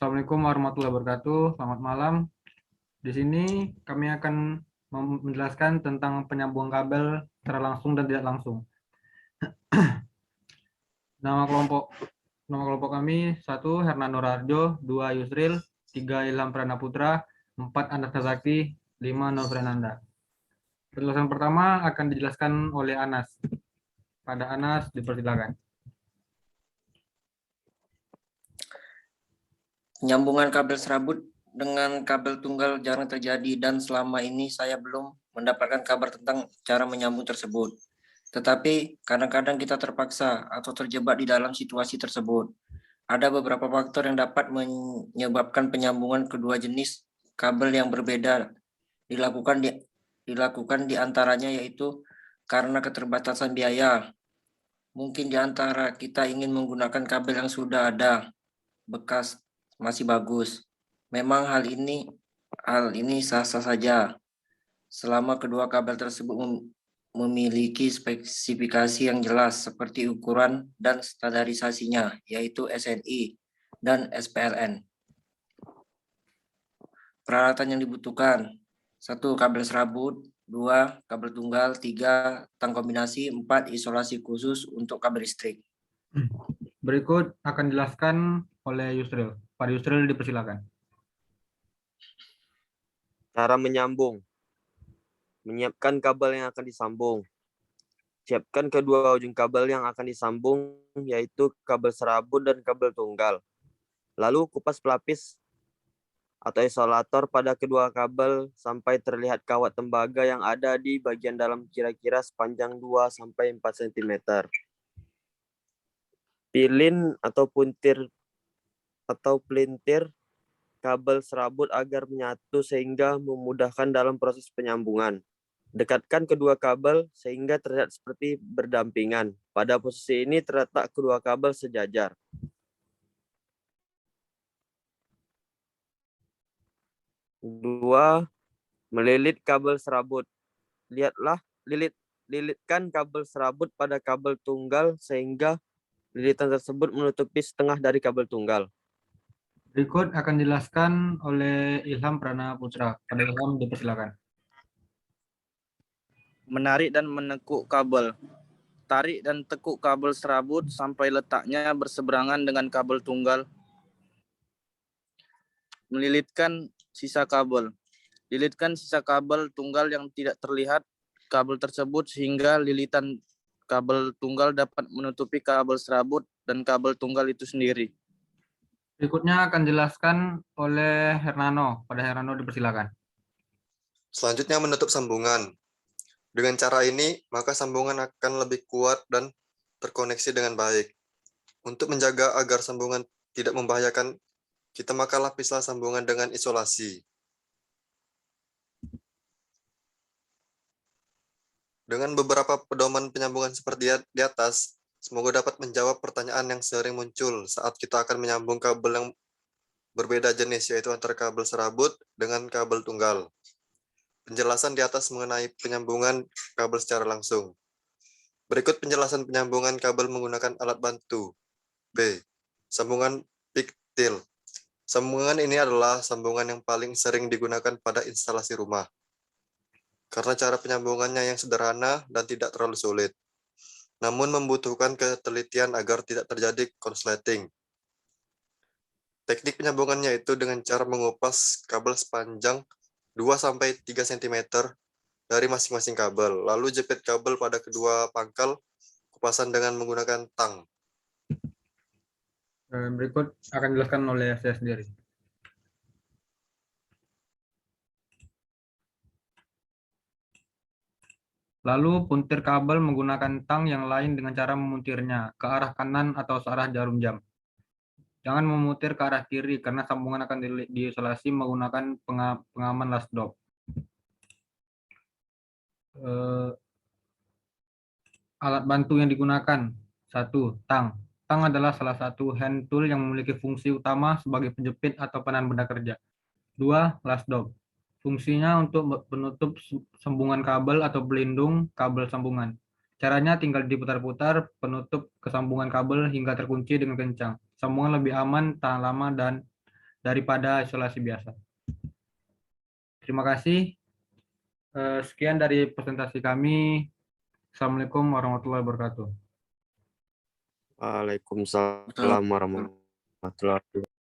Assalamualaikum warahmatullahi wabarakatuh. Selamat malam. Di sini kami akan menjelaskan tentang penyambungan kabel secara langsung dan tidak langsung. Nama kelompok kami 1 Hernando Rarjo, 2 Yusril, 3 Ilham Pranaputra, 4 Anas Nazaki, 5 Novrenanda. Penjelasan pertama akan dijelaskan oleh Anas. Pada Anas dipersilakan. Penyambungan kabel serabut dengan kabel tunggal jarang terjadi dan selama ini saya belum mendapatkan kabar tentang cara menyambung tersebut. Tetapi kadang-kadang kita terpaksa atau terjebak di dalam situasi tersebut. Ada beberapa faktor yang dapat menyebabkan penyambungan kedua jenis kabel yang berbeda dilakukan di antaranya yaitu karena keterbatasan biaya. Mungkin di antara kita ingin menggunakan kabel yang sudah ada, bekas, masih bagus. Memang hal ini sah-sah saja selama kedua kabel tersebut memiliki spesifikasi yang jelas seperti ukuran dan standarisasinya, yaitu SNI dan SPLN. Peralatan yang dibutuhkan: 1. Kabel serabut, 2. Kabel tunggal, 3. Tang kombinasi, 4. Isolasi khusus untuk kabel listrik. Berikut akan dijelaskan oleh Yusril. Pak Yusril dipersilakan. Cara menyambung. Menyiapkan kabel yang akan disambung. Siapkan kedua ujung kabel yang akan disambung, yaitu kabel serabut dan kabel tunggal. Lalu kupas pelapis atau isolator pada kedua kabel sampai terlihat kawat tembaga yang ada di bagian dalam kira-kira sepanjang 2-4 cm. Pilin atau pelintir kabel serabut agar menyatu sehingga memudahkan dalam proses penyambungan. Dekatkan kedua kabel sehingga terlihat seperti berdampingan. Pada posisi ini terletak kedua kabel sejajar. Dua, melilit kabel serabut. Lilitkan kabel serabut pada kabel tunggal sehingga lilitan tersebut menutupi setengah dari kabel tunggal. Berikut akan dijelaskan oleh Ilham Pranaputra. Pada Ilham dipersilakan. Menarik dan menekuk kabel. Tarik dan tekuk kabel serabut sampai letaknya berseberangan dengan kabel tunggal. Melilitkan sisa kabel. Lilitkan sisa kabel tunggal yang tidak terlihat kabel tersebut sehingga lilitan kabel tunggal dapat menutupi kabel serabut dan kabel tunggal itu sendiri. Berikutnya akan dijelaskan oleh Hernando. Pada Hernando dipersilakan. Selanjutnya menutup sambungan. Dengan cara ini, maka sambungan akan lebih kuat dan terkoneksi dengan baik. Untuk menjaga agar sambungan tidak membahayakan, maka lapislah sambungan dengan isolasi. Dengan beberapa pedoman penyambungan seperti di atas, semoga dapat menjawab pertanyaan yang sering muncul saat kita akan menyambung kabel yang berbeda jenis, yaitu antara kabel serabut dengan kabel tunggal. Penjelasan di atas mengenai penyambungan kabel secara langsung. Berikut penjelasan penyambungan kabel menggunakan alat bantu. B. Sambungan piktil. Sambungan ini adalah sambungan yang paling sering digunakan pada instalasi rumah. Karena cara penyambungannya yang sederhana dan tidak terlalu sulit. Namun membutuhkan ketelitian agar tidak terjadi konsleting. Teknik penyambungannya itu dengan cara mengupas kabel sepanjang 2-3 cm dari masing-masing kabel, lalu jepit kabel pada kedua pangkal kupasan dengan menggunakan tang. Berikut akan dijelaskan oleh saya sendiri. Lalu puntir kabel menggunakan tang yang lain dengan cara memuntirnya ke arah kanan atau searah jarum jam. Jangan memutir ke arah kiri karena sambungan akan diisolasi menggunakan pengaman lasdop. Alat bantu yang digunakan. 1. Tang. Tang adalah salah satu hand tool yang memiliki fungsi utama sebagai penjepit atau penahan benda kerja. 2. Lasdop. Fungsinya untuk menutup sambungan kabel atau pelindung kabel sambungan. Caranya tinggal diputar-putar penutup kesambungan kabel hingga terkunci dengan kencang. Sambungan lebih aman, tahan lama, dan daripada isolasi biasa. Terima kasih. Sekian dari presentasi kami. Assalamualaikum warahmatullahi wabarakatuh. Waalaikumsalam warahmatullahi wabarakatuh.